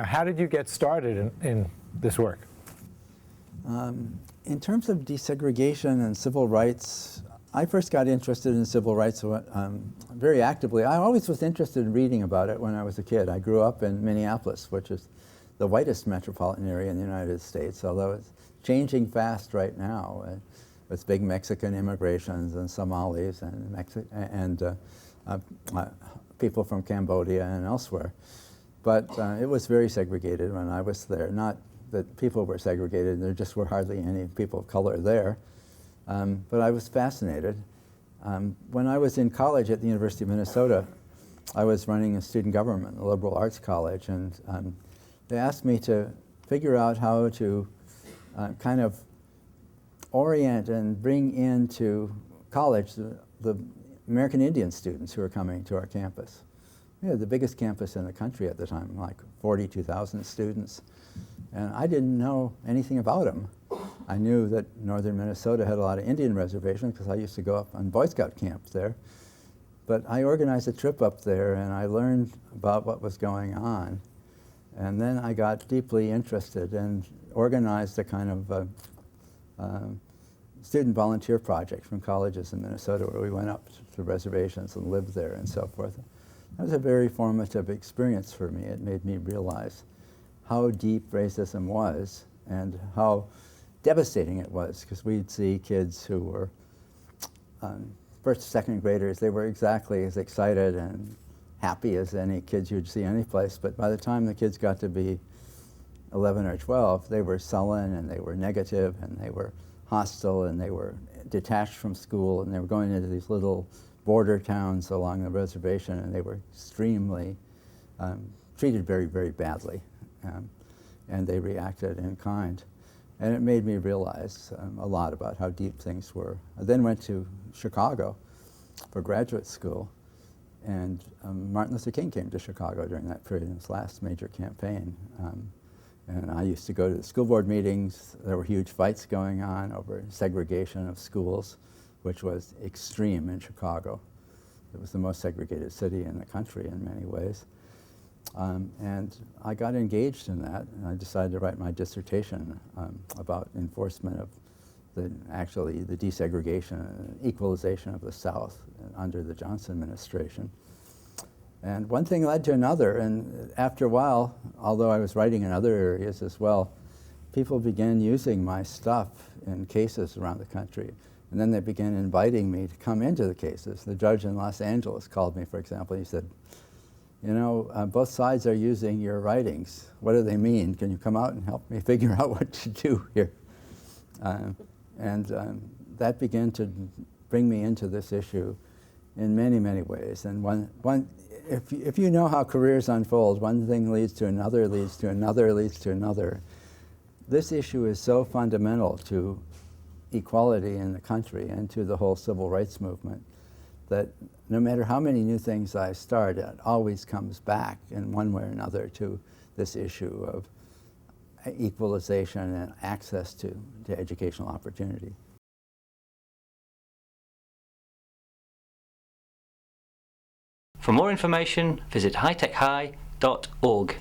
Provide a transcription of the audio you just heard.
How did you get started in this work? In terms of desegregation and civil rights, I first got interested in civil rights very actively. I always was interested in reading about it when I was a kid. I grew up in Minneapolis, which is the whitest metropolitan area in the United States, although it's changing fast right now with big Mexican immigrations and Somalis and people from Cambodia and elsewhere. But it was very segregated when I was there. Not that people were segregated, there just were hardly any people of color there. But I was fascinated. When I was in college at the University of Minnesota, I was running a student government, a liberal arts college, and they asked me to figure out how to kind of orient and bring into college the American Indian students who were coming to our campus. We had the biggest campus in the country at the time, like 42,000 students. And I didn't know anything about them. I knew that northern Minnesota had a lot of Indian reservations because I used to go up on Boy Scout camp there. But I organized a trip up there and I learned about what was going on. And then I got deeply interested and organized a kind of student volunteer project from colleges in Minnesota where we went up to reservations and lived there and so forth. That was a very formative experience for me. It made me realize how deep racism was and how devastating it was, because we'd see kids who were first, second graders. They were exactly as excited and happy as any kids you'd see any place, but by the time the kids got to be 11 or 12, they were sullen and they were negative and they were hostile and they were detached from school and they were going into these little border towns along the reservation, and they were extremely treated very, very badly, and they reacted in kind. And it made me realize a lot about how deep things were. I then went to Chicago for graduate school, and Martin Luther King came to Chicago during that period in his last major campaign. And I used to go to the school board meetings. There were huge fights going on over segregation of schools, which was extreme in Chicago. It was the most segregated city in the country in many ways. And I got engaged in that, and I decided to write my dissertation about enforcement of the desegregation and equalization of the South under the Johnson administration. And one thing led to another, and after a while, although I was writing in other areas as well, people began using my stuff in cases around the country. And then they began inviting me to come into the cases. The judge in Los Angeles called me, for example. He said, you know, both sides are using your writings. What do they mean? Can you come out and help me figure out what to do here? That began to bring me into this issue in many, many ways. And if you know how careers unfold, one thing leads to another, leads to another, leads to another. This issue is so fundamental to equality in the country and to the whole civil rights movement that no matter how many new things I start, it always comes back in one way or another to this issue of equalization and access to educational opportunity. For more information, visit hightechhigh.org.